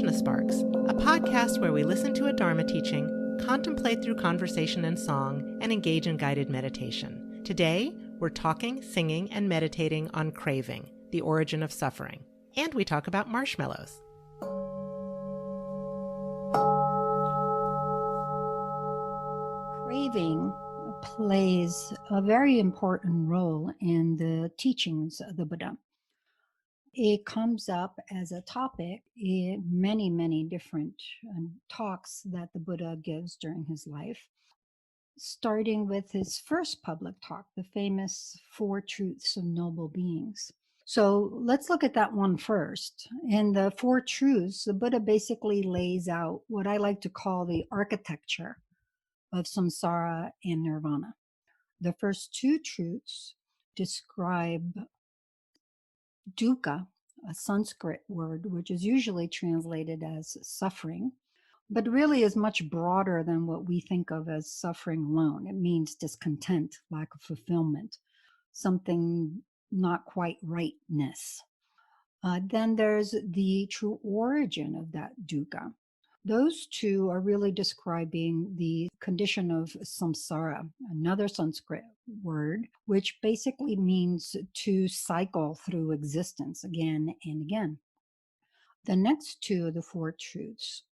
PRAJNA SPARKS, a podcast where we listen to a Dharma teaching, contemplate through conversation and song, and engage in guided meditation. Today, we're talking, singing, and meditating on craving, the origin of suffering. And we talk about marshmallows. Craving plays a very important role in the teachings of the Buddha. It comes up as a topic in many different talks that the Buddha gives during his life, starting with his first public talk, the famous Four Truths of Noble Beings. So let's look at that one first. In the Four Truths, the Buddha basically lays out what I like to call the architecture of samsara and nirvana. The first two truths describe dukkha, a Sanskrit word, which is usually translated as suffering, but really is much broader than what we think of as suffering alone. It means discontent, lack of fulfillment, something not quite rightness. Then there's the true origin of that dukkha. Those two are really describing the condition of samsara, another Sanskrit word, which basically means to cycle through existence again and again. The next two of the four truths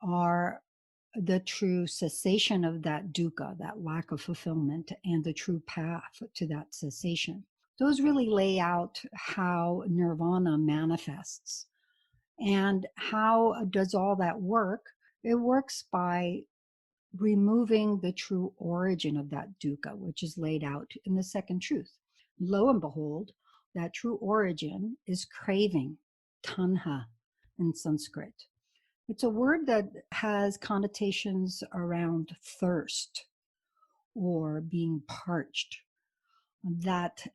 are the true cessation of that dukkha, that lack of fulfillment, and the true path to that cessation. Those really lay out how nirvana manifests. And how does all that work? It works by removing the true origin of that dukkha, which is laid out in the second truth. Lo and behold, that true origin is craving, tanha in Sanskrit. It's a word that has connotations around thirst or being parched. That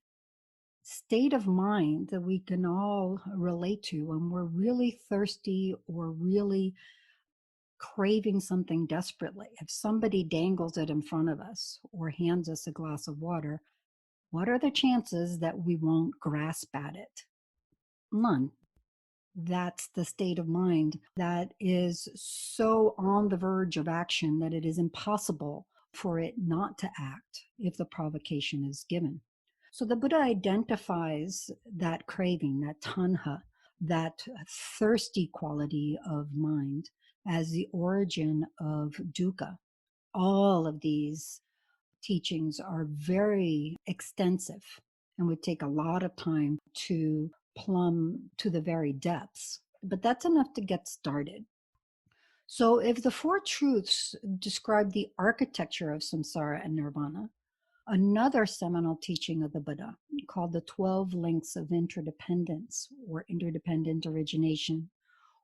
state of mind that we can all relate to when we're really thirsty or really craving something desperately. If somebody dangles it in front of us or hands us a glass of water, what are the chances that we won't grasp at it? None. That's the state of mind that is so on the verge of action that it is impossible for it not to act if the provocation is given. So the Buddha identifies that craving, that tanha, that thirsty quality of mind as the origin of dukkha. All of these teachings are very extensive and would take a lot of time to plumb to the very depths, but that's enough to get started. So if the four truths describe the architecture of samsara and nirvana, another seminal teaching of the Buddha called the 12 links of interdependence or interdependent origination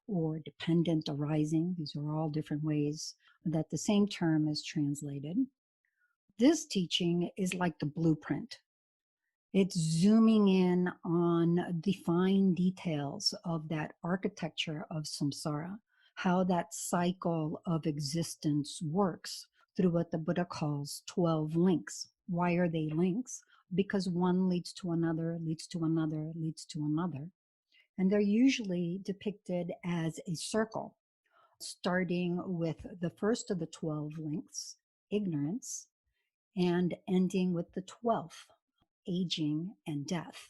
or dependent arising. These are all different ways that the same term is translated. This teaching is like the blueprint. It's zooming in on the fine details of that architecture of samsara, how that cycle of existence works through what the Buddha calls 12 links. Why are they links? Because one leads to another, leads to another, leads to another. And they're usually depicted as a circle, starting with the first of the 12 links, ignorance, and ending with the 12th, aging and death.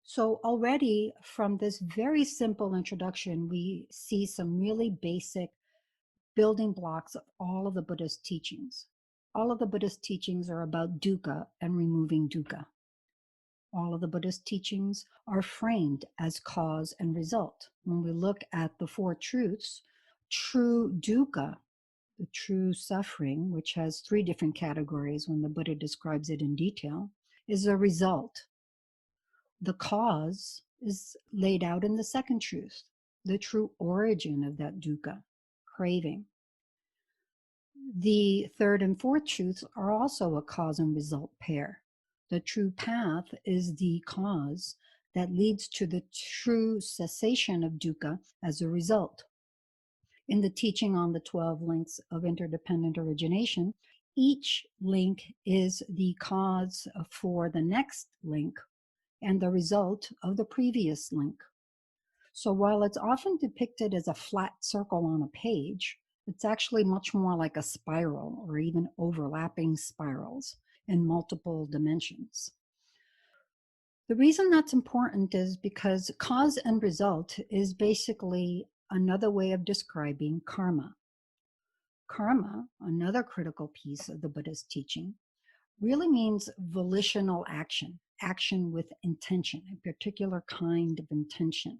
So already from this very simple introduction, we see some really basic building blocks of all of the Buddha's teachings. All of the Buddhist teachings are about dukkha and removing dukkha. All of the Buddhist teachings are framed as cause and result. When we look at the four truths, true dukkha, the true suffering, which has three different categories when the Buddha describes it in detail, is a result. The cause is laid out in the second truth, the true origin of that dukkha, craving. The third and fourth truths are also a cause and result pair. The true path is the cause that leads to the true cessation of dukkha as a result. In the teaching on the 12 links of interdependent origination, each link is the cause for the next link and the result of the previous link. So while it's often depicted as a flat circle on a page, it's actually much more like a spiral or even overlapping spirals in multiple dimensions. The reason that's important is because cause and result is basically another way of describing karma. Karma, another critical piece of the Buddha's teaching, really means volitional action, action with intention, a particular kind of intention.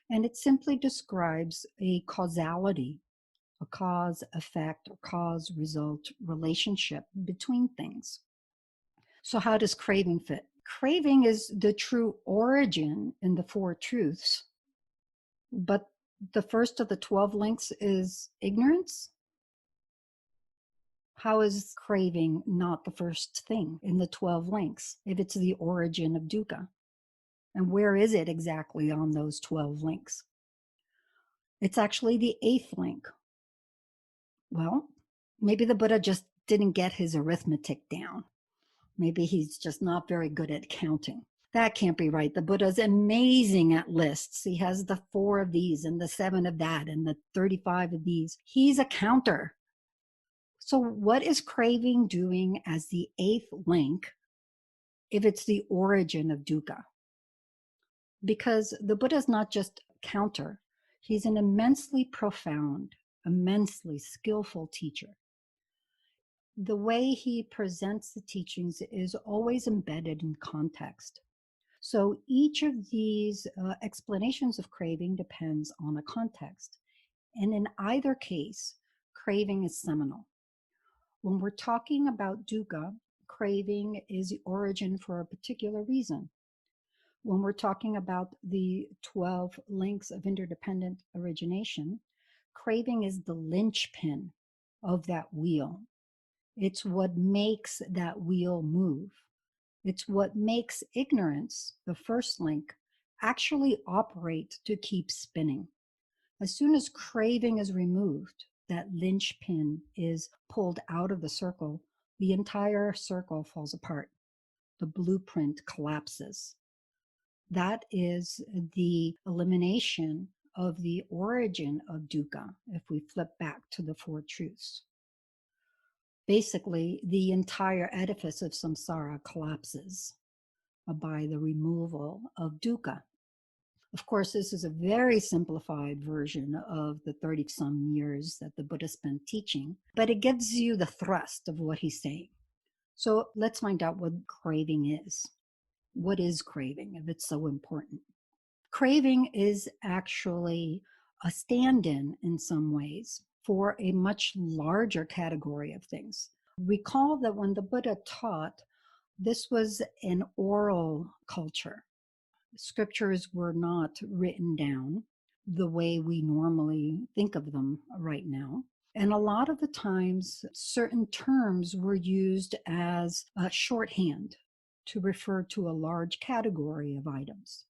And it simply describes a causality, a cause effect or cause result relationship between things. So, how does craving fit? Craving is the true origin in the Four Truths, but the first of the 12 links is ignorance. How is craving not the first thing in the 12 links if it's the origin of dukkha? And where is it exactly on those 12 links? It's actually the 8th link. Well, maybe the Buddha just didn't get his arithmetic down. Maybe he's just not very good at counting. That can't be right. The Buddha's amazing at lists. He has the 4 of these and the 7 of that and the 35 of these. He's a counter. So what is craving doing as the 8th link if it's the origin of dukkha? Because the Buddha is not just a counter. He's an immensely profound, immensely skillful teacher. The way he presents the teachings is always embedded in context. So each of these explanations of craving depends on a context. And in either case, craving is seminal. When we're talking about dukkha, craving is the origin for a particular reason. When we're talking about the 12 links of interdependent origination, craving is the linchpin of that wheel. It's what makes that wheel move. It's what makes ignorance, the first link, actually operate to keep spinning. As soon as craving is removed, that linchpin is pulled out of the circle, the entire circle falls apart. The blueprint collapses. That is the elimination of the origin of dukkha if we flip back to the Four Truths. Basically, the entire edifice of samsara collapses by the removal of dukkha. Of course, this is a very simplified version of the 30-some years that the Buddha spent teaching, but it gives you the thrust of what he's saying. So let's find out what craving is. What is craving, if it's so important? Craving is actually a stand-in some ways for a much larger category of things. Recall that when the Buddha taught, this was an oral culture. Scriptures were not written down the way we normally think of them right now. And a lot of the times, certain terms were used as a shorthand to refer to a large category of items.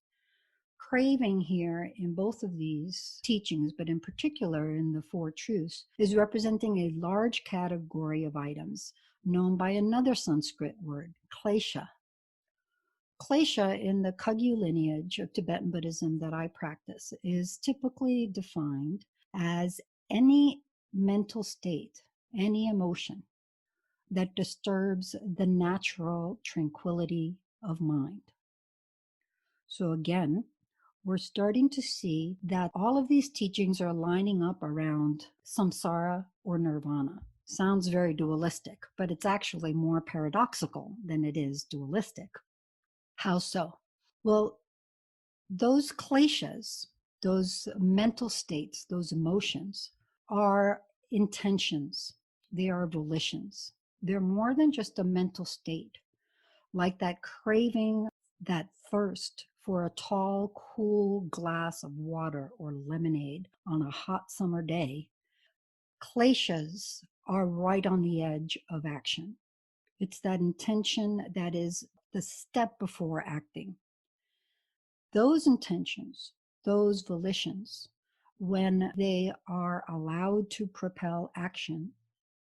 Craving here in both of these teachings, but in particular in the Four Truths, is representing a large category of items known by another Sanskrit word, klesha. Klesha in the Kagyu lineage of Tibetan Buddhism that I practice is typically defined as any mental state, any emotion that disturbs the natural tranquility of mind. So again, we're starting to see that all of these teachings are lining up around samsara or nirvana. Sounds very dualistic, but it's actually more paradoxical than it is dualistic. How so? Well, those kleshas, those mental states, those emotions are intentions. They are volitions. They're more than just a mental state, like that craving, that thirst for a tall, cool glass of water or lemonade on a hot summer day. Kleshas are right on the edge of action. It's that intention that is the step before acting. Those intentions, those volitions, when they are allowed to propel action,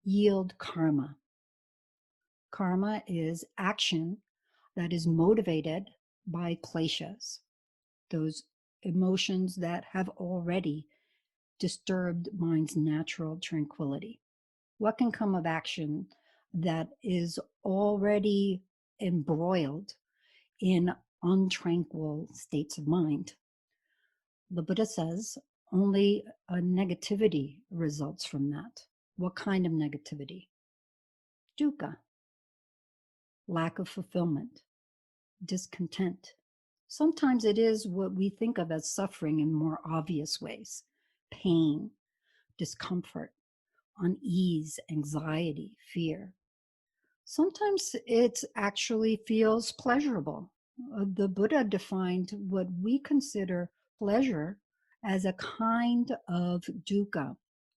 yield karma. Karma is action that is motivated by kleshas, those emotions that have already disturbed mind's natural tranquility? What can come of action that is already embroiled in untranquil states of mind? The Buddha says only a negativity results from that. What kind of negativity? Dukkha, lack of fulfillment, discontent. Sometimes it is what we think of as suffering in more obvious ways: pain, discomfort, unease, anxiety, fear. Sometimes it actually feels pleasurable. The Buddha defined what we consider pleasure as a kind of dukkha.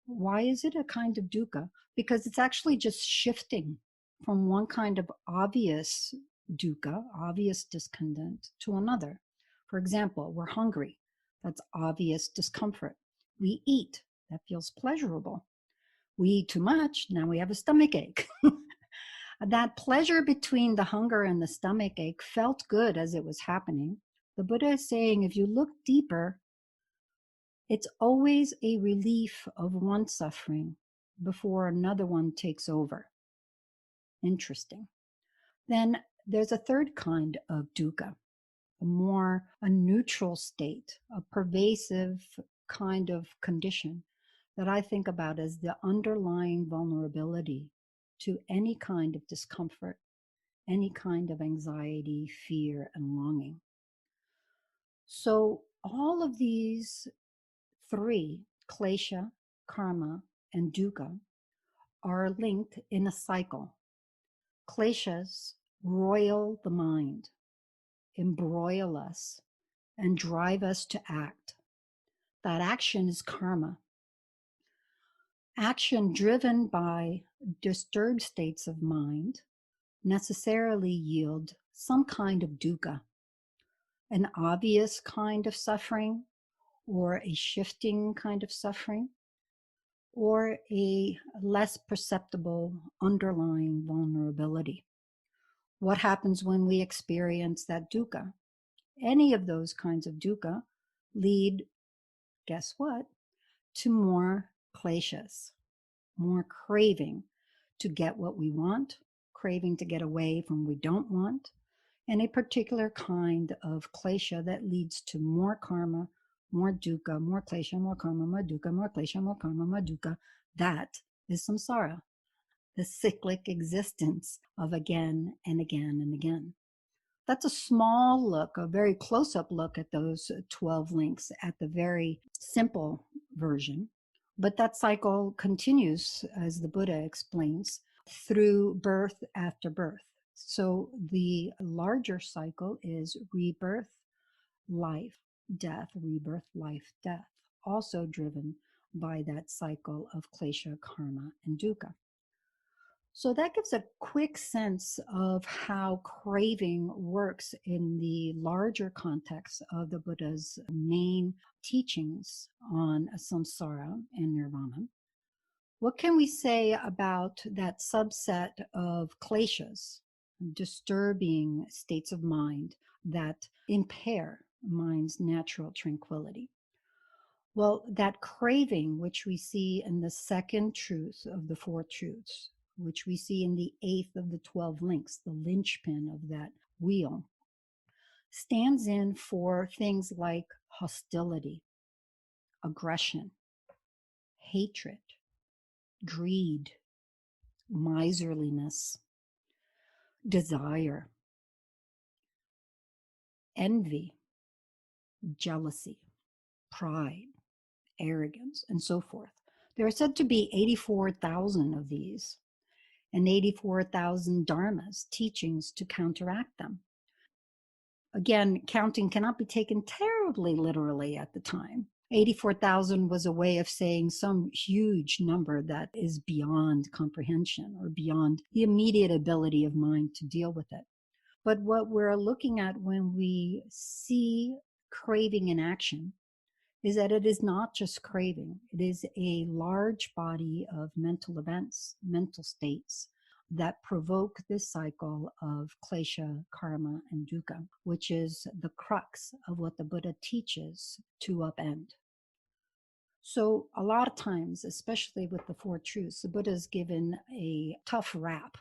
Why is it a kind of dukkha? Because it's actually just shifting from one kind of obvious dukkha, obvious discontent, to another. For example, we're hungry. That's obvious discomfort. We eat. That feels pleasurable. We eat too much. Now we have a stomach ache. That pleasure between the hunger and the stomach ache felt good as it was happening. The Buddha is saying if you look deeper, it's always a relief of one suffering before another one takes over. Interesting. Then there's a third kind of dukkha, a neutral state, a pervasive kind of condition that I think about as the underlying vulnerability to any kind of discomfort, any kind of anxiety, fear, and longing. So all of these three, klesha, karma, and dukkha, are linked in a cycle. Kleshas roil the mind, embroil us, and drive us to act. That action is karma. Action driven by disturbed states of mind necessarily yield some kind of dukkha, an obvious kind of suffering, or a shifting kind of suffering, or a less perceptible underlying vulnerability. What happens when we experience that dukkha? Any of those kinds of dukkha lead, guess what, to more kleshas, more craving to get what we want, craving to get away from what we don't want, and a particular kind of klesha that leads to more karma, more dukkha, more klesha, more karma, more dukkha, more klesha, more karma, more dukkha. That is samsara, the cyclic existence of again and again and again. That's a small look, a very close-up look at those 12 links at the very simple version. But that cycle continues, as the Buddha explains, through birth after birth. So the larger cycle is rebirth, life, death, rebirth, life, death, also driven by that cycle of klesha, karma, and dukkha. So that gives a quick sense of how craving works in the larger context of the Buddha's main teachings on samsara and nirvana. What can we say about that subset of kleshas, disturbing states of mind that impair mind's natural tranquility? Well, that craving, which we see in the second truth of the four truths, which we see in the 8th of the 12 links, the linchpin of that wheel, stands in for things like hostility, aggression, hatred, greed, miserliness, desire, envy, jealousy, pride, arrogance, and so forth. There are said to be 84,000 of these and 84,000 dharmas, teachings to counteract them. Again, counting cannot be taken terribly literally at the time. 84,000 was a way of saying some huge number that is beyond comprehension or beyond the immediate ability of mind to deal with it. But what we're looking at when we see craving in action is that it is not just craving. It is a large body of mental events, mental states that provoke this cycle of klesha, karma, and dukkha, which is the crux of what the Buddha teaches to upend. So a lot of times, especially with the Four Truths, the Buddha is given a tough rap.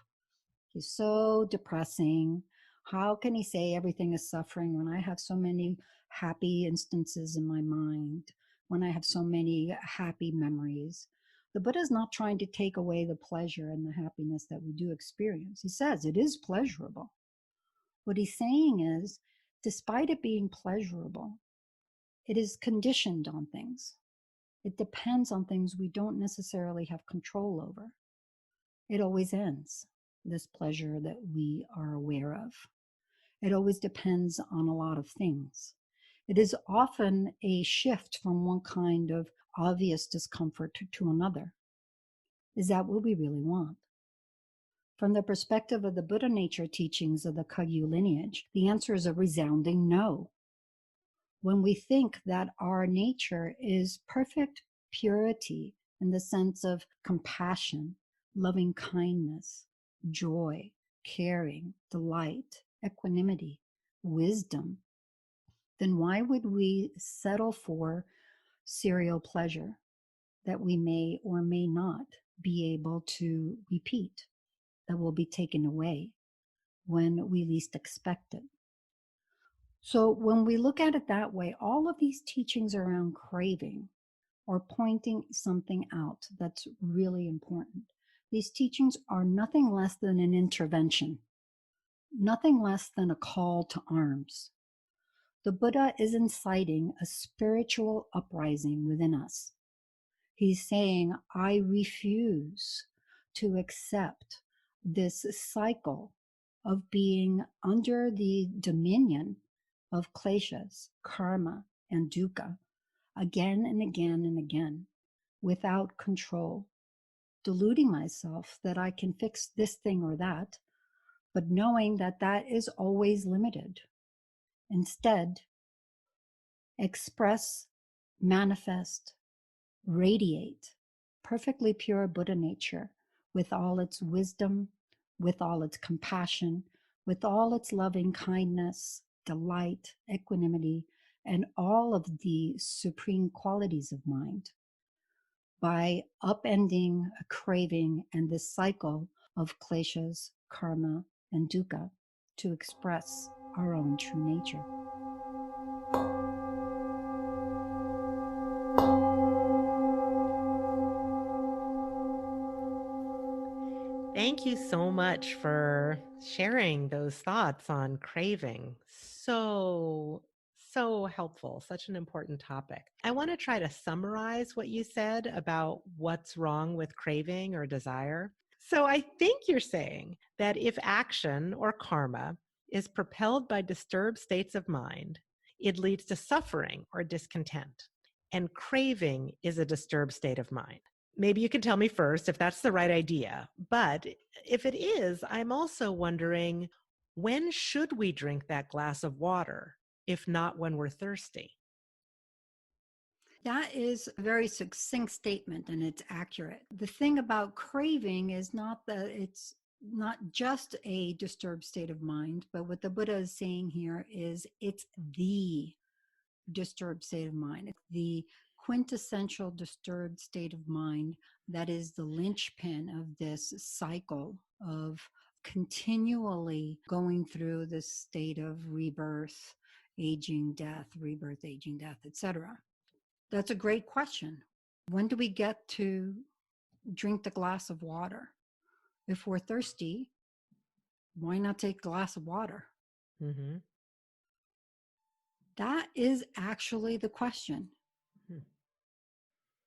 He's so depressing. How can he say everything is suffering when I have so many happy instances in my mind, when I have so many happy memories? The Buddha is not trying to take away the pleasure and the happiness that we do experience. He says it is pleasurable. What he's saying is, despite it being pleasurable, it is conditioned on things. It depends on things we don't necessarily have control over. It always ends, this pleasure that we are aware of. It always depends on a lot of things. It is often a shift from one kind of obvious discomfort to another. Is that what we really want? From the perspective of the Buddha nature teachings of the Kagyu lineage, the answer is a resounding no. When we think that our nature is perfect purity in the sense of compassion, loving kindness, joy, caring, delight, equanimity, wisdom, then why would we settle for serial pleasure that we may or may not be able to repeat, that will be taken away when we least expect it? So when we look at it that way, all of these teachings around craving are pointing something out that's really important. These teachings are nothing less than an intervention, nothing less than a call to arms. The Buddha is inciting a spiritual uprising within us. He's saying, I refuse to accept this cycle of being under the dominion of kleshas, karma, and dukkha again and again and again without control, deluding myself that I can fix this thing or that, but knowing that that is always limited. Instead, express, manifest, radiate perfectly pure Buddha nature with all its wisdom, with all its compassion, with all its loving kindness, delight, equanimity, and all of the supreme qualities of mind, by upending a craving and this cycle of kleshas, karma, and dukkha to express our own true nature. Thank you so much for sharing those thoughts on craving. So helpful, such an important topic. I want to try to summarize what you said about what's wrong with craving or desire. So I think you're saying that if action or karma is propelled by disturbed states of mind, it leads to suffering or discontent. And craving is a disturbed state of mind. Maybe you can tell me first if that's the right idea. But if it is, I'm also wondering, when should we drink that glass of water, if not when we're thirsty? That is a very succinct statement, and it's accurate. The thing about craving is not that it's not just a disturbed state of mind, but what the Buddha is saying here is it's the disturbed state of mind. It's the quintessential disturbed state of mind that is the linchpin of this cycle of continually going through this state of rebirth, aging, death, rebirth, aging, death, etc. That's a great question. When do we get to drink the glass of water? If we're thirsty, why not take a glass of water? Mm-hmm. That is actually the question.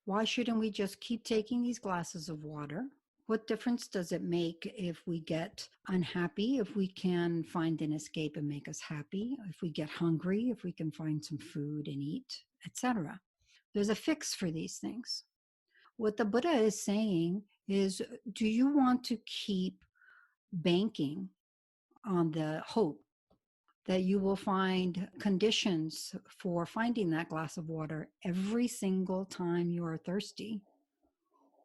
Why shouldn't we just keep taking these glasses of water? What difference does it make if we get unhappy, if we can find an escape and make us happy, if we get hungry, if we can find some food and eat, etc.? There's a fix for these things. What the Buddha is saying is, do you want to keep banking on the hope that you will find conditions for finding that glass of water every single time you are thirsty?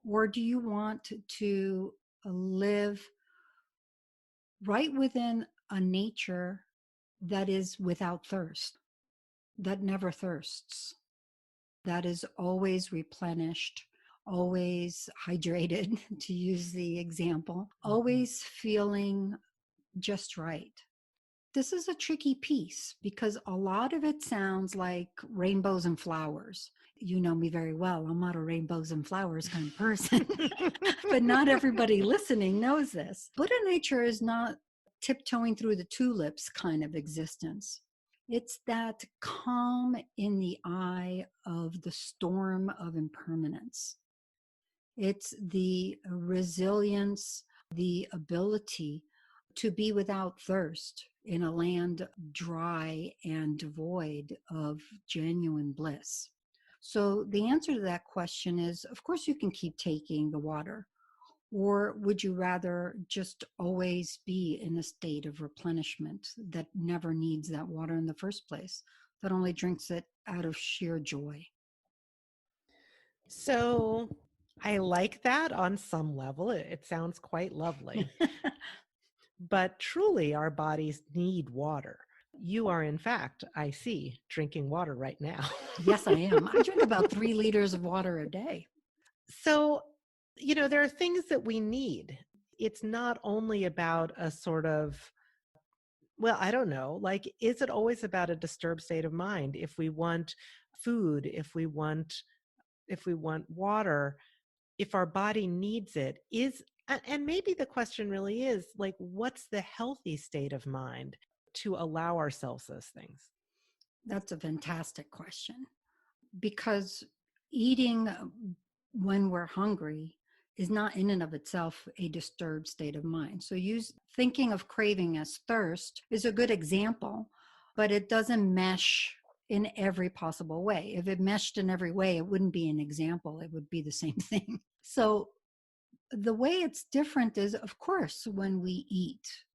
Or do you want to live right within a nature that is without thirst, that never thirsts, that is always replenished, always hydrated, to use the example, Mhm. always feeling just right. This is a tricky piece because a lot of it sounds like rainbows and flowers. You know me very well. I'm not a rainbows and flowers kind of person, but not everybody listening knows this. Buddha nature is not tiptoeing through the tulips kind of existence. It's that calm in the eye of the storm of impermanence. It's the resilience, the ability to be without thirst in a land dry and devoid of genuine bliss. So, the answer to that question is of course, you can keep taking the water. Or would you rather just always be in a state of replenishment that never needs that water in the first place, that only drinks it out of sheer joy? So I like that on some level. It sounds quite lovely. But truly, our bodies need water. You are, in fact, I see, drinking water right now. Yes, I am. I drink about 3 liters of water a day. So, there are things that we need. It's not only about a sort of, well, I don't know, like, is it always about a disturbed state of mind? If we want food, if we want water, if our body needs it, and maybe the question really is like, what's the healthy state of mind to allow ourselves those things? That's a fantastic question because eating when we're hungry is not in and of itself a disturbed state of mind. So thinking of craving as thirst is a good example, but it doesn't mesh in every possible way. If it meshed in every way, it wouldn't be an example. It would be the same thing. So the way it's different is, of course, when we eat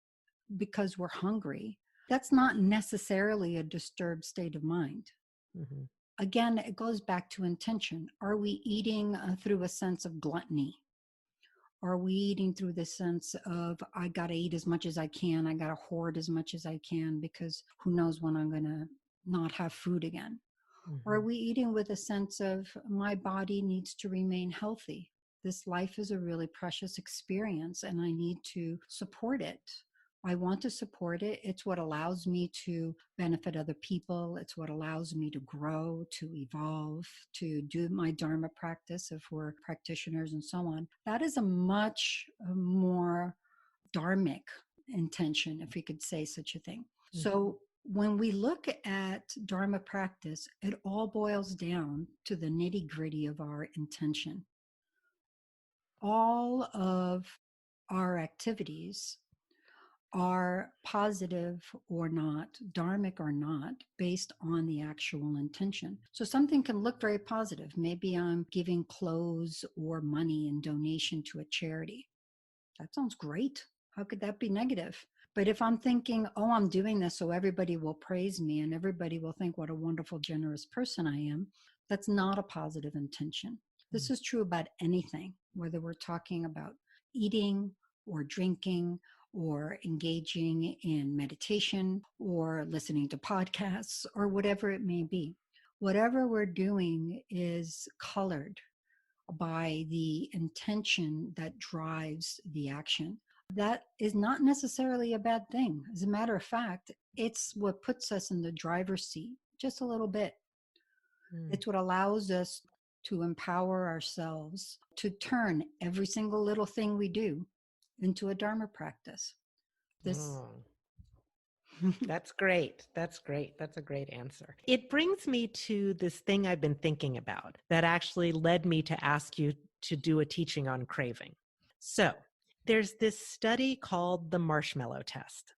because we're hungry, that's not necessarily a disturbed state of mind. Mhm. Again, it goes back to intention. Are we eating through a sense of gluttony? Are we eating through the sense of, I got to eat as much as I can, I got to hoard as much as I can because who knows when I'm going to not have food again? Or are Mhm. we eating with a sense of, my body needs to remain healthy? This life is a really precious experience and I need to support it. I want to support it. It's what allows me to benefit other people. It's what allows me to grow, to evolve, to do my Dharma practice if we're practitioners and so on. That is a much more dharmic intention, if we could say such a thing. Mhm. So when we look at Dharma practice, it all boils down to the nitty gritty of our intention. All of our activities are positive or not, dharmic or not, based on the actual intention. So something can look very positive. Maybe I'm giving clothes or money in donation to a charity. That sounds great. How could that be negative? But if I'm thinking, oh, I'm doing this so everybody will praise me and everybody will think what a wonderful, generous person I am, that's not a positive intention. This is true about anything, whether we're talking about eating or drinking or engaging in meditation or listening to podcasts or whatever it may be. Whatever we're doing is colored by the intention that drives the action. That is not necessarily a bad thing. As a matter of fact, it's what puts us in the driver's seat just a little bit. Mm. It's what allows us to empower ourselves to turn every single little thing we do into a Dharma practice. This Oh, that's great. That's great. That's a great answer. It brings me to this thing I've been thinking about that actually led me to ask you to do a teaching on craving. So, there's this study called the marshmallow test.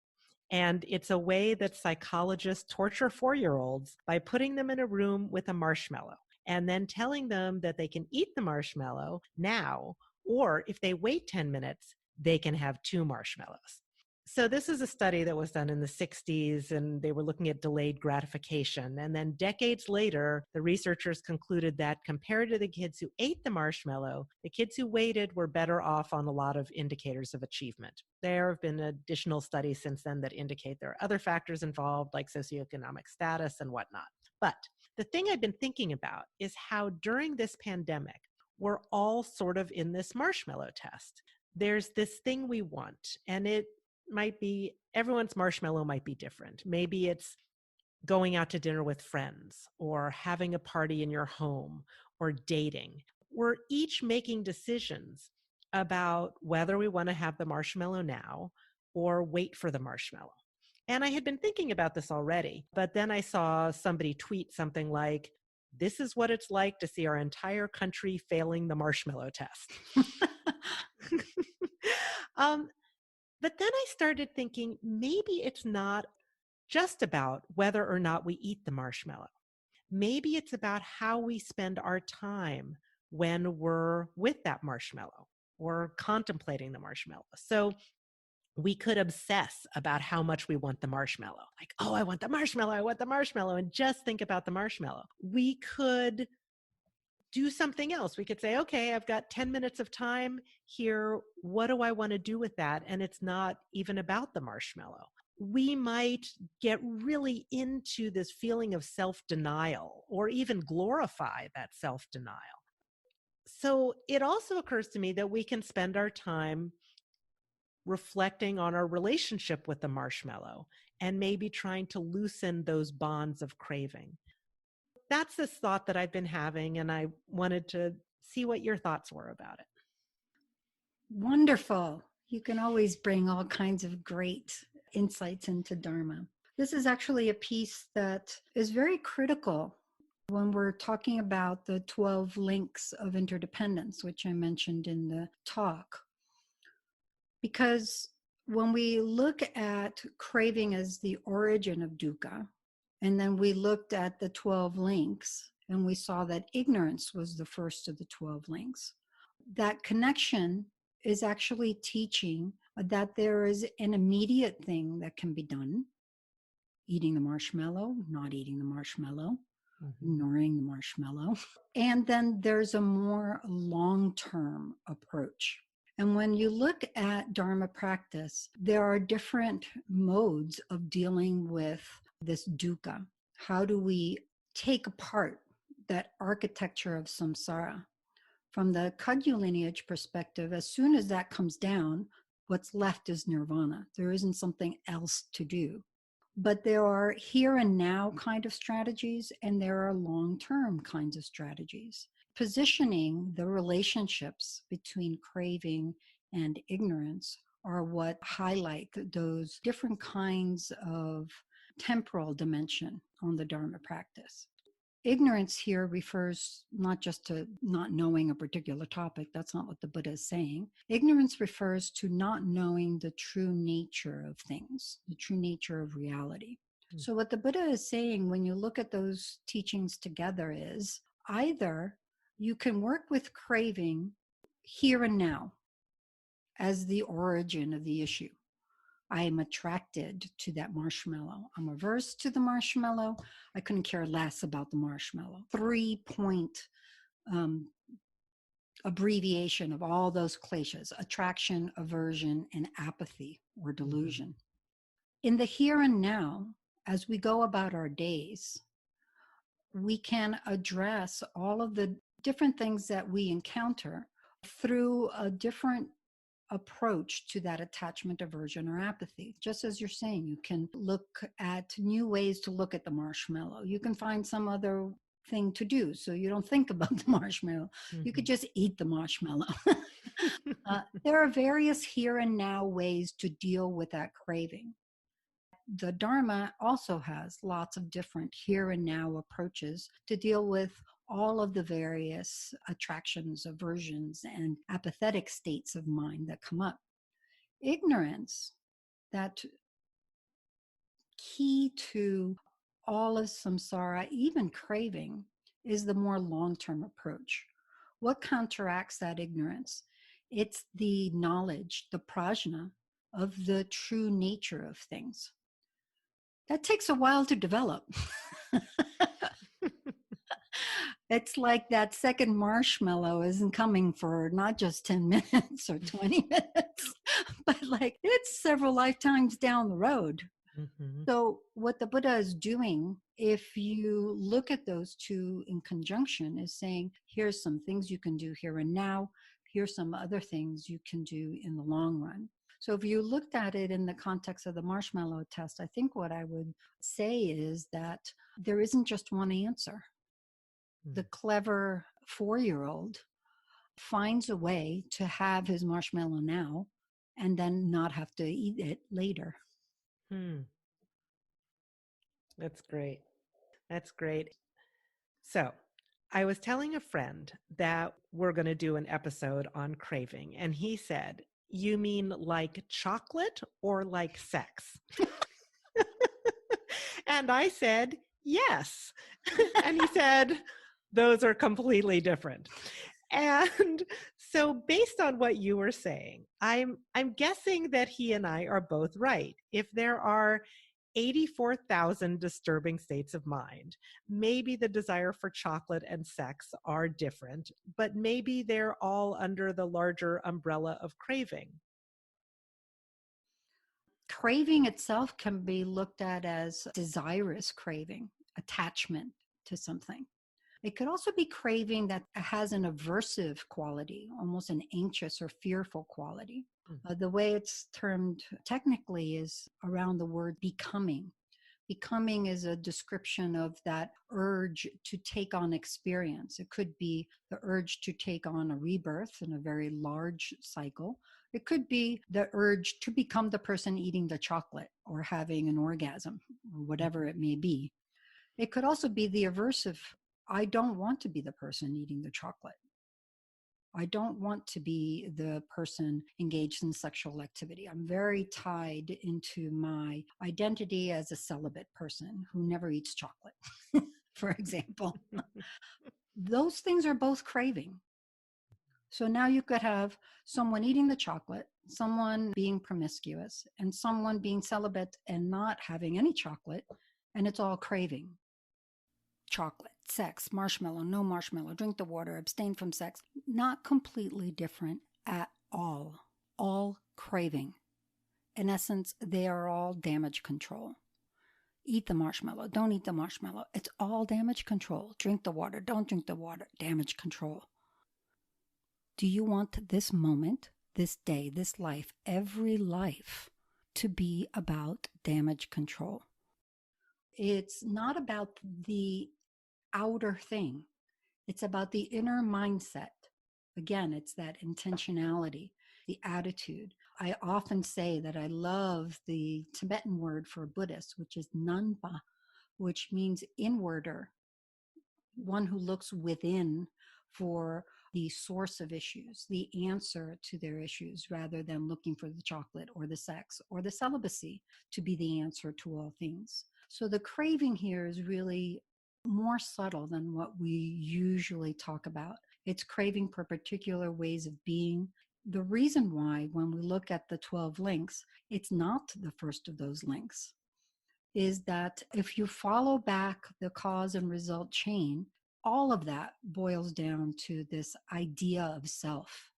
And it's a way that psychologists torture 4-year-olds by putting them in a room with a marshmallow and then telling them that they can eat the marshmallow now, or if they wait 10 minutes, they can have 2 marshmallows. So this is a study that was done in the 60s, and they were looking at delayed gratification. And then decades later, the researchers concluded that compared to the kids who ate the marshmallow, the kids who waited were better off on a lot of indicators of achievement. There have been additional studies since then that indicate there are other factors involved, like socioeconomic status and whatnot. But the thing I've been thinking about is how during this pandemic, we're all sort of in this marshmallow test. There's this thing we want, and it might be everyone's marshmallow might be different. Maybe it's going out to dinner with friends or having a party in your home or dating. We're each making decisions about whether we want to have the marshmallow now or wait for the marshmallow. And I had been thinking about this already, but then I saw somebody tweet something like, "This is what it's like to see our entire country failing the marshmallow test." But then I started thinking maybe it's not just about whether or not we eat the marshmallow. Maybe it's about how we spend our time when we're with that marshmallow or contemplating the marshmallow. So we could obsess about how much we want the marshmallow. Like, oh, I want the marshmallow, I want the marshmallow, and just think about the marshmallow. We could do something else. We could say, okay, I've got 10 minutes of time here. What do I want to do with that? And it's not even about the marshmallow. We might get really into this feeling of self-denial or even glorify that self-denial. So it also occurs to me that we can spend our time reflecting on our relationship with the marshmallow and maybe trying to loosen those bonds of craving. That's this thought that I've been having, and I wanted to see what your thoughts were about it. Wonderful. You can always bring all kinds of great insights into Dharma. This is actually a piece that is very critical when we're talking about the 12 links of interdependence, which I mentioned in the talk. Because when we look at craving as the origin of dukkha, and then we looked at the 12 links, and we saw that ignorance was the first of the 12 links. That connection is actually teaching that there is an immediate thing that can be done. Eating the marshmallow, not eating the marshmallow, ignoring the marshmallow. And then there's a more long-term approach. And when you look at Dharma practice, there are different modes of dealing with this dukkha. How do we take apart that architecture of samsara? From the Kagyu lineage perspective, as soon as that comes down, what's left is nirvana. There isn't something else to do. But there are here and now kind of strategies, and there are long-term kinds of strategies. Positioning the relationships between craving and ignorance are what highlight those different kinds of temporal dimension on the Dharma practice. Ignorance here refers not just to not knowing a particular topic. That's not what the Buddha is saying. Ignorance refers to not knowing the true nature of things, the true nature of reality. So what the Buddha is saying when you look at those teachings together is either you can work with craving here and now as the origin of the issue. I am attracted to that marshmallow. I'm averse to the marshmallow. I couldn't care less about the marshmallow. 3-point abbreviation of all those kleshas: attraction, aversion, and apathy or delusion. In the here and now, as we go about our days, we can address all of the different things that we encounter through a different approach to that attachment, aversion, or apathy. Just as you're saying, you can look at new ways to look at the marshmallow. You can find some other thing to do so you don't think about the marshmallow. You could just eat the marshmallow. There are various here and now ways to deal with that craving. The Dharma also has lots of different here and now approaches to deal with all of the various attractions, aversions, and apathetic states of mind that come up. Ignorance, that key to all of samsara, even craving, is the more long-term approach. What counteracts that ignorance? It's the knowledge, the PRAJNA, of the true nature of things. That takes a while to develop. It's like that second marshmallow isn't coming for not just 10 minutes or 20 minutes, but like it's several lifetimes down the road. Mm-hmm. So, what the Buddha is doing, if you look at those two in conjunction, is saying, here's some things you can do here and now, here's some other things you can do in the long run. So, if you looked at it in the context of the marshmallow test, I think what I would say is that there isn't just one answer. The clever 4-year-old finds a way to have his marshmallow now and then not have to eat it later. That's great. That's great. So I was telling a friend that we're going to do an episode on craving, and he said, "You mean like chocolate or like sex?" And I said, "Yes." And he said, "Those are completely different." And so based on what you were saying, I'm guessing that he and I are both right. If there are 84,000 disturbing states of mind, maybe the desire for chocolate and sex are different, but maybe they're all under the larger umbrella of craving. Craving itself can be looked at as desirous craving, attachment to something. It could also be craving that has an aversive quality, almost an anxious or fearful quality. The way it's termed technically is around the word becoming. Becoming is a description of that urge to take on experience. It could be the urge to take on a rebirth in a very large cycle. It could be the urge to become the person eating the chocolate or having an orgasm, or whatever it may be. It could also be the aversive. I don't want to be the person eating the chocolate. I don't want to be the person engaged in sexual activity. I'm very tied into my identity as a celibate person who never eats chocolate, for example. Those things are both craving. So now you could have someone eating the chocolate, someone being promiscuous, and someone being celibate and not having any chocolate, and it's all craving. Chocolate, sex, marshmallow, no marshmallow, drink the water, abstain from sex. Not completely different at all craving. In essence, they are all damage control. Eat the marshmallow, don't eat the marshmallow. It's all damage control. Drink the water, don't drink the water. Damage control. Do you want this moment, this day, this life, every life to be about damage control? It's not about the outer thing. It's about the inner mindset. Again, it's that intentionality, the attitude. I often say that I love the Tibetan word for Buddhist, which is nanpa, which means inwarder, one who looks within for the source of issues, the answer to their issues, rather than looking for the chocolate or the sex or the celibacy to be the answer to all things. So the craving here is really more subtle than what we usually talk about. It's craving for particular ways of being. The reason why, when we look at the 12 links, it's not the first of those links is that if you follow back the cause and result chain, all of that boils down to this idea of self,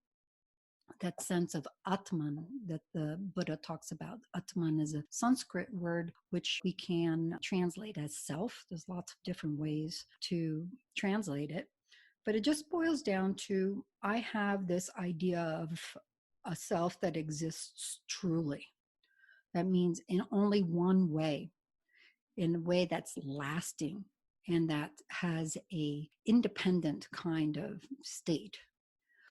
that sense of Atman that the Buddha talks about. Atman is a Sanskrit word which we can translate as self. There's lots of different ways to translate it, but it just boils down to I have this idea of a self that exists truly. That means in only one way, in a way that's lasting and that has a independent kind of state.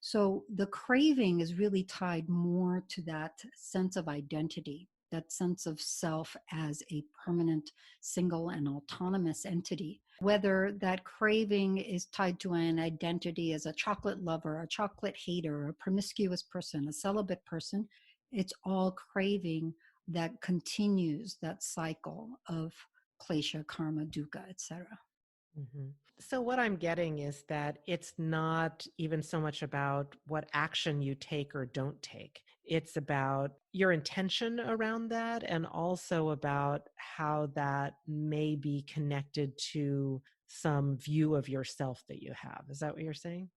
So the craving is really tied more to that sense of identity, that sense of self as a permanent, single, and autonomous entity. Whether that craving is tied to an identity as a chocolate lover, a chocolate hater, a promiscuous person, a celibate person, it's all craving that continues that cycle of klesha, karma, dukkha, etc. Mm-hmm. So what I'm getting is that it's not even so much about what action you take or don't take. it's about your intention around that, and also about how that may be connected to some view of yourself that you have. Is that what you're saying?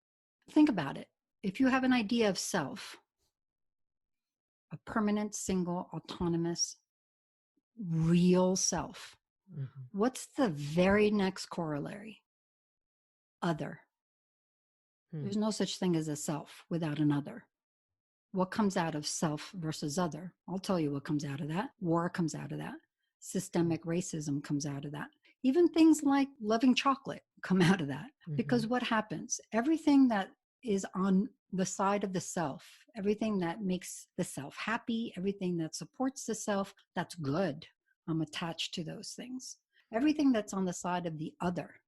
Think about it. If you have an idea of self, a permanent, single, autonomous, real self, Mhm. what's the very next corollary? Other. Hmm. There's no such thing as a self without an other. What comes out of self versus other? I'll tell you what comes out of that. War comes out of that. Systemic racism comes out of that. Even things like loving chocolate come out of that. Because Mhm. what happens? Everything that is on the side of the self, everything that makes the self happy, everything that supports the self, that's good. I'm attached to those things. Everything that's on the side of the other,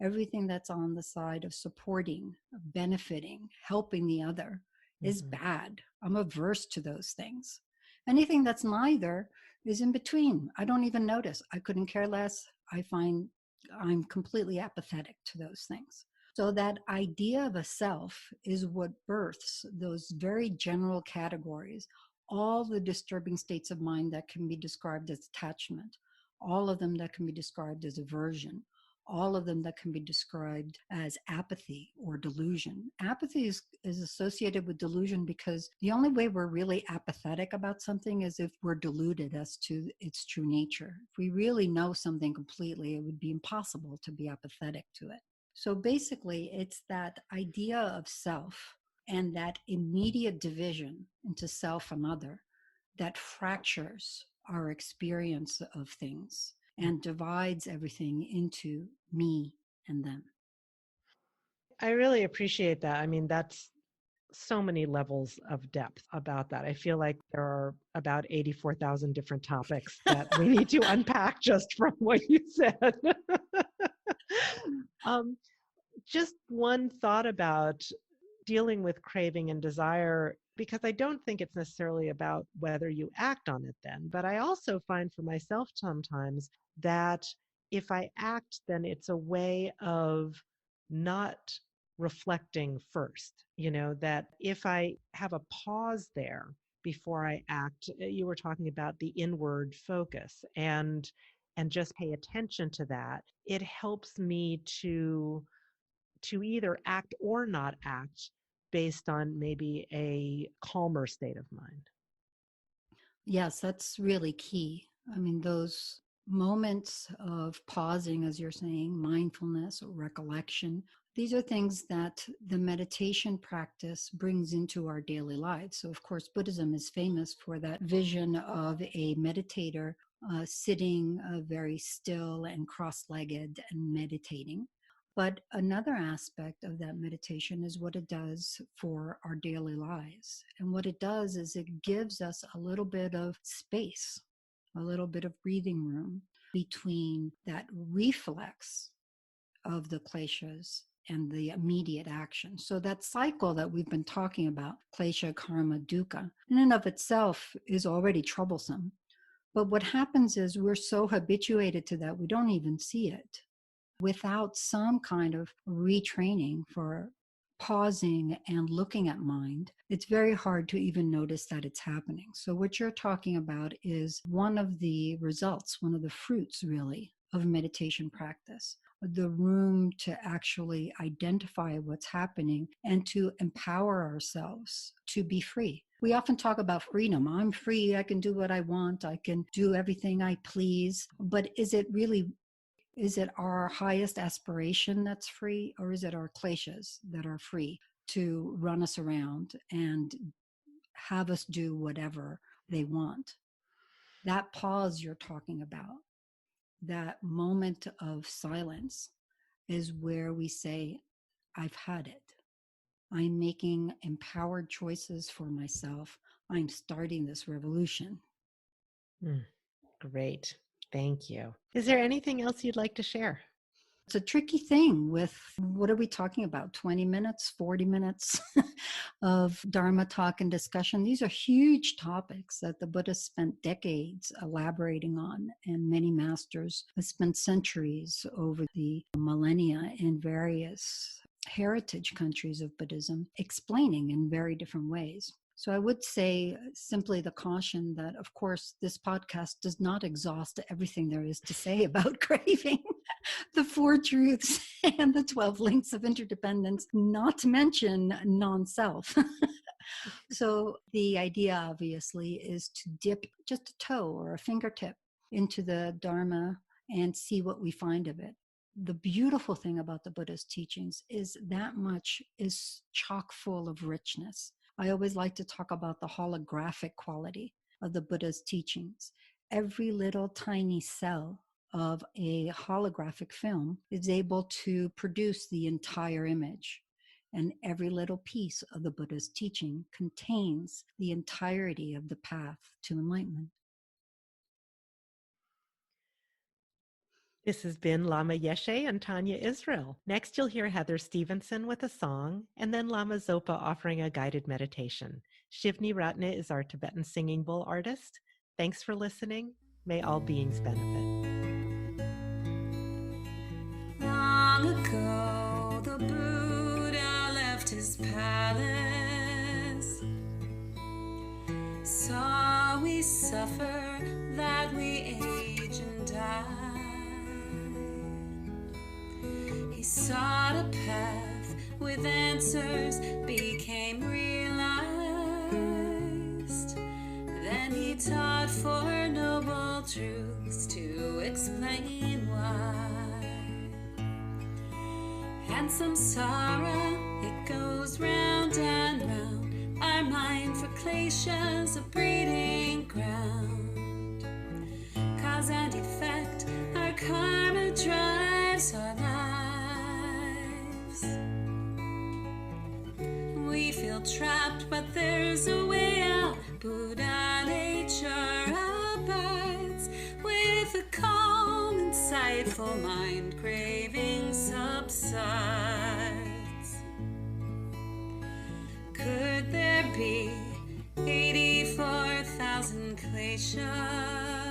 everything that's on the side of supporting, benefiting, helping the other is Mhm. bad. I'm averse to those things. Anything that's neither is in between. I don't even notice. I couldn't care less. I find I'm completely apathetic to those things. So that idea of a self is what births those very general categories, all the disturbing states of mind that can be described as attachment, all of them that can be described as aversion, all of them that can be described as apathy or delusion. Apathy is associated with delusion because the only way we're really apathetic about something is if we're deluded as to its true nature. If we really know something completely, it would be impossible to be apathetic to it. So basically, it's that idea of self and that immediate division into self and other that fractures our experience of things and divides everything into me and them. I really appreciate that. I mean, that's so many levels of depth about that. I feel like there are about 84,000 different topics that we need to unpack just from what you said. um, just one thought about dealing with craving and desire, because I don't think it's necessarily about whether you act on it then, but I also find for myself sometimes that if I act, then it's a way of not reflecting first, that if I have a pause there before I act, you were talking about the inward focus and just pay attention to that, it helps me to either act or not act based on maybe a calmer state of mind. Yes, that's really key. I mean, those moments of pausing, as you're saying, mindfulness or recollection, these are things that the meditation practice brings into our daily lives. So, of course, Buddhism is famous for that vision of a meditator sitting very still and cross legged and meditating. But another aspect of that meditation is what it does for our daily lives. And what it does is it gives us a little bit of space, a little bit of breathing room between that reflex of the kleshas and the immediate action. So that cycle that we've been talking about, klesha, karma, dukkha, in and of itself is already troublesome. But what happens is we're so habituated to that, we don't even see it. Without some kind of retraining for pausing and looking at mind, it's very hard to even notice that it's happening. So, what you're talking about is one of the results, one of the fruits, really, of meditation practice. The room to actually identify what's happening and to empower ourselves to be free. We often talk about freedom. I'm free. I can do what I want. I can do everything I please. But is it our highest aspiration that's free, or is it our kleshas that are free to run us around and have us do whatever they want? That pause you're talking about, that moment of silence, is where we say, I've had it. I'm making empowered choices for myself. I'm starting this revolution. Mm, great. Thank you. Is there anything else you'd like to share? It's a tricky thing with what are we talking about? 20 minutes, 40 minutes of Dharma talk and discussion. These are huge topics that the Buddha spent decades elaborating on, and many masters have spent centuries over the millennia in various heritage countries of Buddhism explaining in very different ways. So I would say simply the caution that, of course, this podcast does not exhaust everything there is to say about craving, the 4 truths and the 12 links of interdependence, not to mention non-self. So the idea, obviously, is to dip just a toe or a fingertip into the Dharma and see what we find of it. The beautiful thing about the Buddha's teachings is that much is chock full of richness. I always like to talk about the holographic quality of the Buddha's teachings. Every little tiny cell of a holographic film is able to produce the entire image. And every little piece of the Buddha's teaching contains the entirety of the path to enlightenment. This has been Lama Yeshe and Tania Israel. Next, you'll hear Heather Stevenson with a song, and then Lama Zopa offering a guided meditation. Shivni Ratna is our Tibetan singing bowl artist. Thanks for listening. May all beings benefit. Long ago, the Buddha left his palace. Saw we suffer, that we age and die. He sought a path with answers, became realized. Then he taught 4 noble truths to explain why. And samsara, it goes round and round. Our mind for kleshas, a breeding ground. Cause and effect, our karma drives our lives. We feel trapped, but there's a way out. Buddha nature abides with a calm, insightful mind. Craving subsides. Could there be 84,000 kleshas?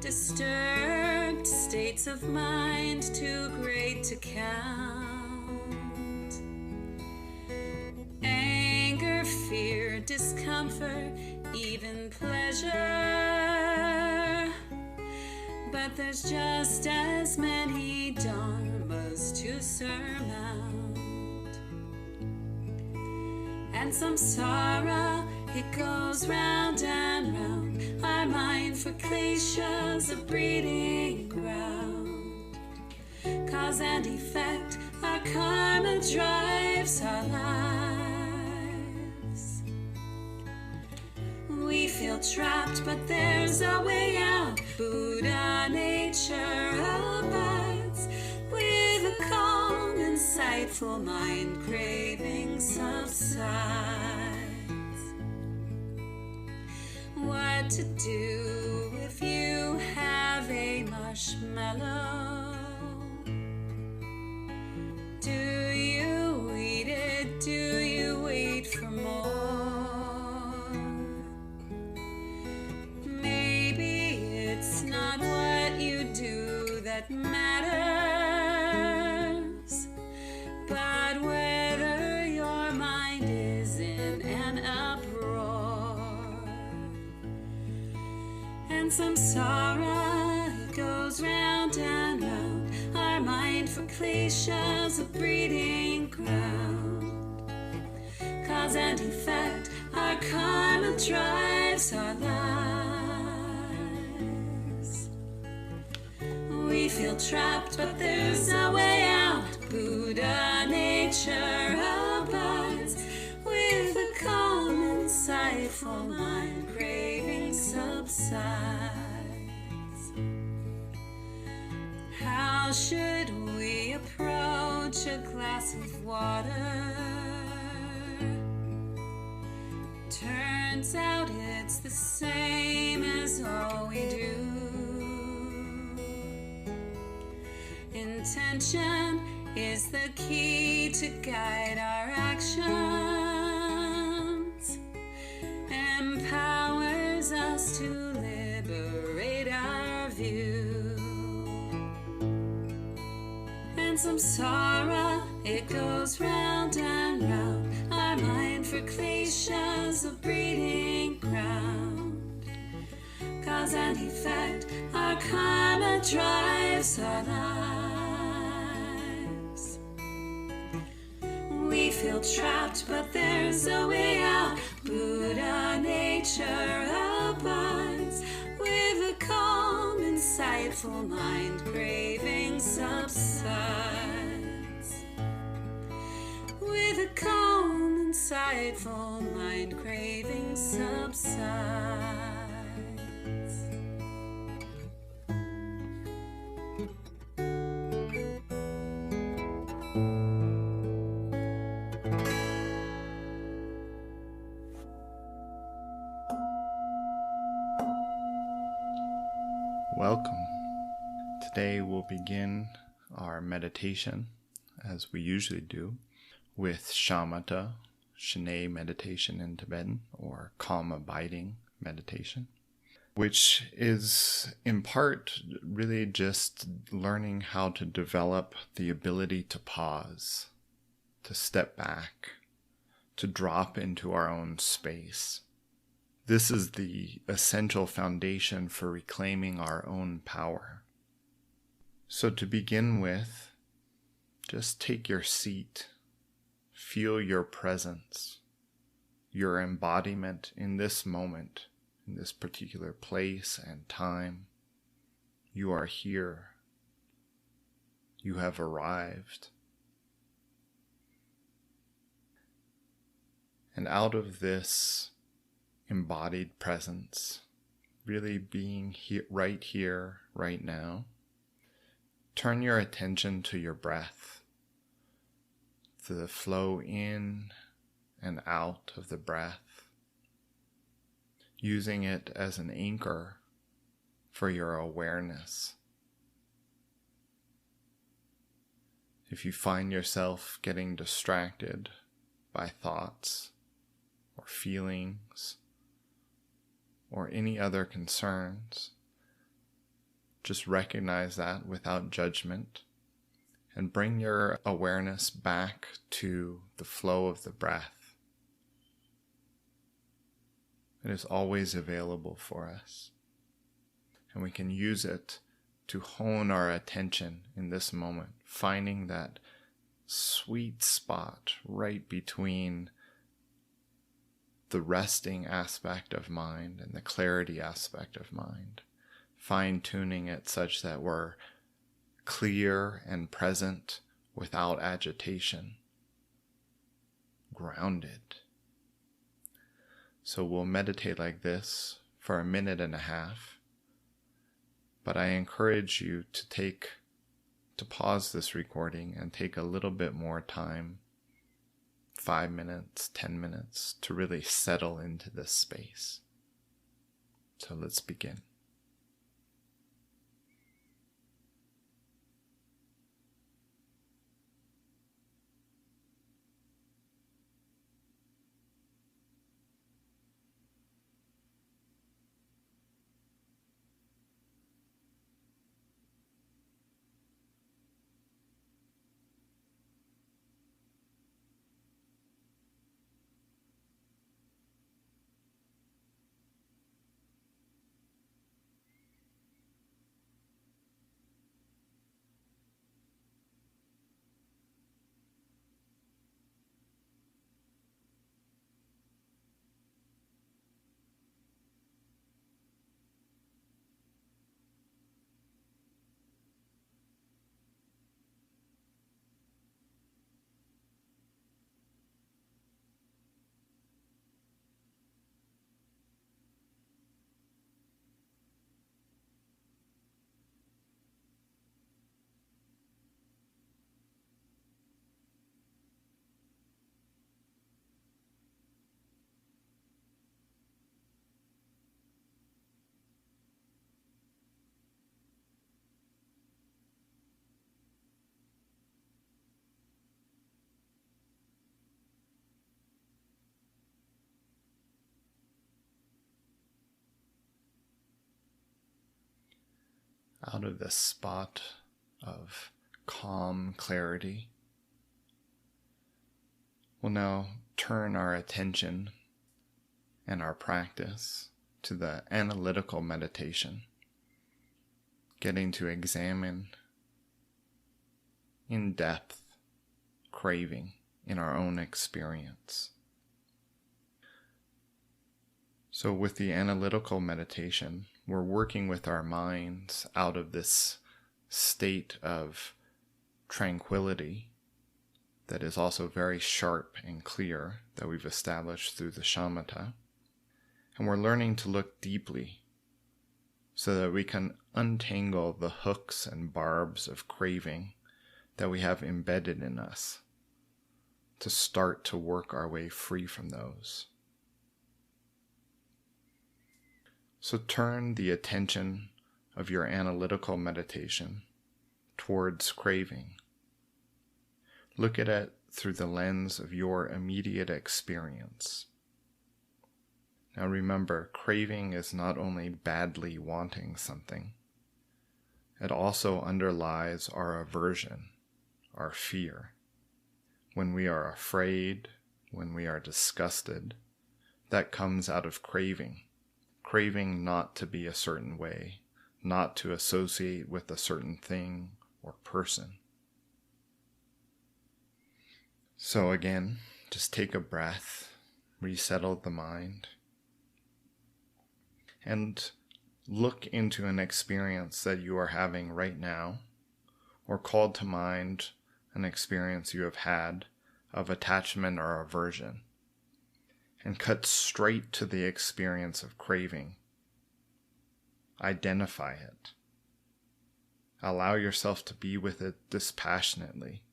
Disturbed states of mind too great to count. Anger, fear, discomfort, even pleasure. But there's just as many dharmas to surmount. And samsara, it goes round and round. Our mind for kleshas, a breeding ground. Cause and effect, our karma drives our lives. We feel trapped, but there's a way out. Buddha nature abides with a calm, insightful mind. Craving subsides. What to do if you have a marshmallow? Do you eat it? Do you wait for more? Maybe it's not what you do that matters, but whether your mind is in an uproar. And samsara, it goes round and round. Our mind for kleshas, a breeding ground. Cause and effect, our karma drives our lives. We feel trapped, but there's a way out. Buddha nature abides with a calm, insightful mind. Craving subsides. How should we approach a glass of water? Turns out it's the same as all we do. Intention is the key to guide our actions. Empowers us to liberate our view. And samsara, it goes round and round. Our mind for for cliches, a breeding ground. Cause and effect, our karma drives our lives. We feel trapped, but there's a way out. Buddha nature abides with a calm, insightful mind. Craving subsides. With a calm, insightful mind. Craving subsides. Welcome. Today we'll begin our meditation, as we usually do, with shamatha, Shinei meditation in Tibetan, or calm abiding meditation, which is in part really just learning how to develop the ability to pause, to step back, to drop into our own space. This is the essential foundation for reclaiming our own power. So to begin with, just take your seat, feel your presence, your embodiment in this moment, in this particular place and time. You are here. You have arrived. And out of this embodied presence, really being right here, right now, turn your attention to your breath, to the flow in and out of the breath, using it as an anchor for your awareness. If you find yourself getting distracted by thoughts or feelings, or any other concerns, just recognize that without judgment and bring your awareness back to the flow of the breath. It is always available for us, and we can use it to hone our attention in this moment, finding that sweet spot right between the resting aspect of mind and the clarity aspect of mind, fine-tuning it such that we're clear and present without agitation, grounded. So we'll meditate like this for 1.5 minutes, but I encourage you to pause this recording and take a little bit more time, 5 minutes, 10 minutes, to really settle into this space. So let's begin. Out of this spot of calm clarity, we'll now turn our attention and our practice to the analytical meditation, getting to examine in depth craving in our own experience. So with the analytical meditation, we're working with our minds out of this state of tranquility that is also very sharp and clear that we've established through the shamatha. And we're learning to look deeply so that we can untangle the hooks and barbs of craving that we have embedded in us, to start to work our way free from those. So turn the attention of your analytical meditation towards craving. Look at it through the lens of your immediate experience. Now remember, craving is not only badly wanting something, it also underlies our aversion, our fear. When we are afraid, when we are disgusted, that comes out of craving. Craving not to be a certain way, not to associate with a certain thing or person. So again, just take a breath, resettle the mind, and look into an experience that you are having right now, or call to mind an experience you have had of attachment or aversion, and cut straight to the experience of craving. Identify it. Allow yourself to be with it dispassionately,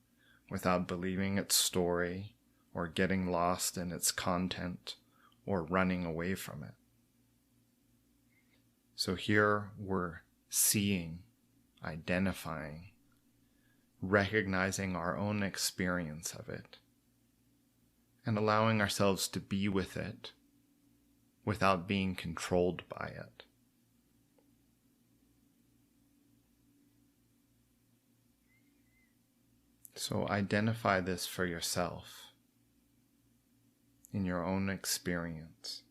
without believing its story, or getting lost in its content, or running away from it. So here we're seeing, identifying, recognizing our own experience of it, and allowing ourselves to be with it without being controlled by it. So identify this for yourself in your own experience.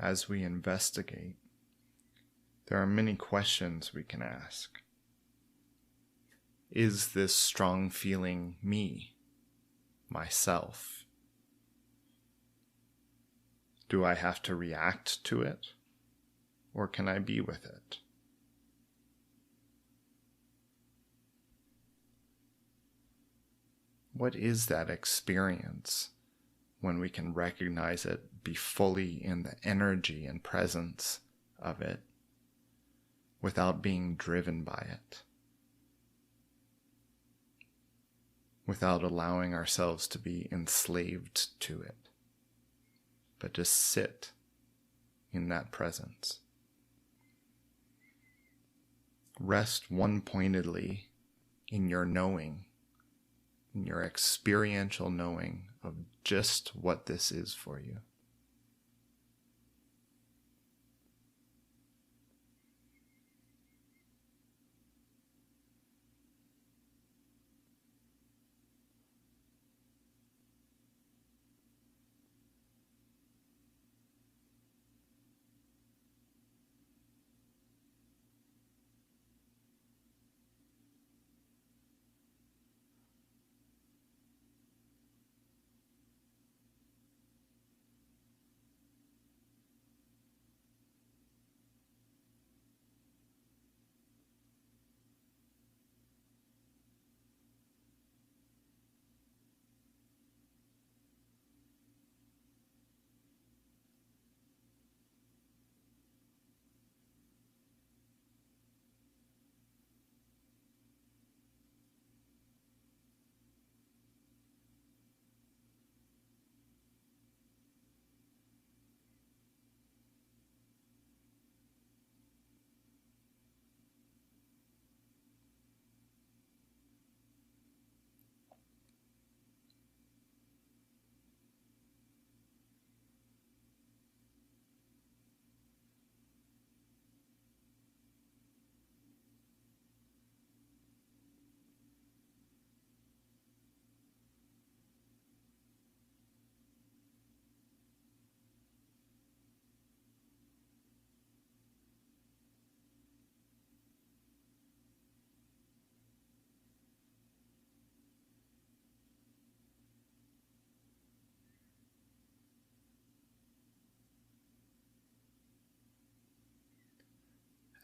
As we investigate, there are many questions we can ask. Is this strong feeling me, myself? Do I have to react to it, or can I be with it? What is that experience when we can recognize it, be fully in the energy and presence of it without being driven by it, without allowing ourselves to be enslaved to it, but just sit in that presence. Rest one-pointedly in your knowing, in your experiential knowing of just what this is for you.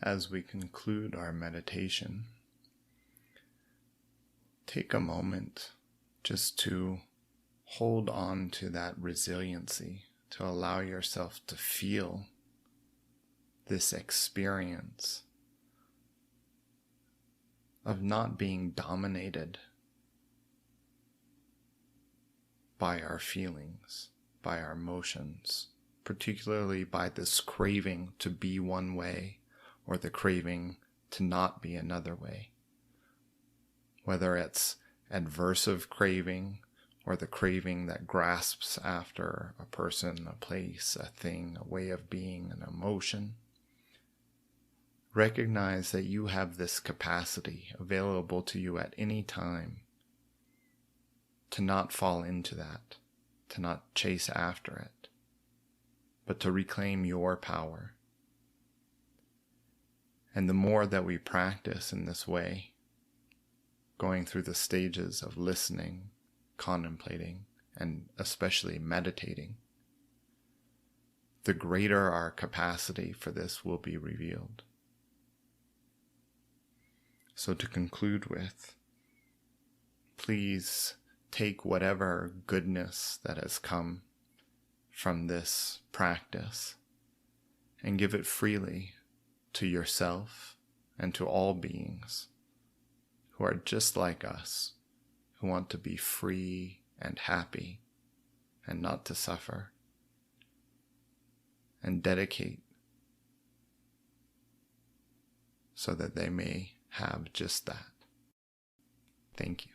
as we conclude our meditation, take a moment just to hold on to that resiliency, to allow yourself to feel this experience of not being dominated by our feelings, by our emotions, particularly by this craving to be one way or the craving to not be another way. Whether it's adversive craving or the craving that grasps after a person, a place, a thing, a way of being, an emotion, recognize that you have this capacity available to you at any time to not fall into that, to not chase after it, but to reclaim your power. And the more that we practice in this way, going through the stages of listening, contemplating, and especially meditating, the greater our capacity for this will be revealed. So to conclude with, please take whatever goodness that has come from this practice and give it freely to yourself and to all beings who are just like us, who want to be free and happy and not to suffer, and dedicate so that they may have just that. Thank you.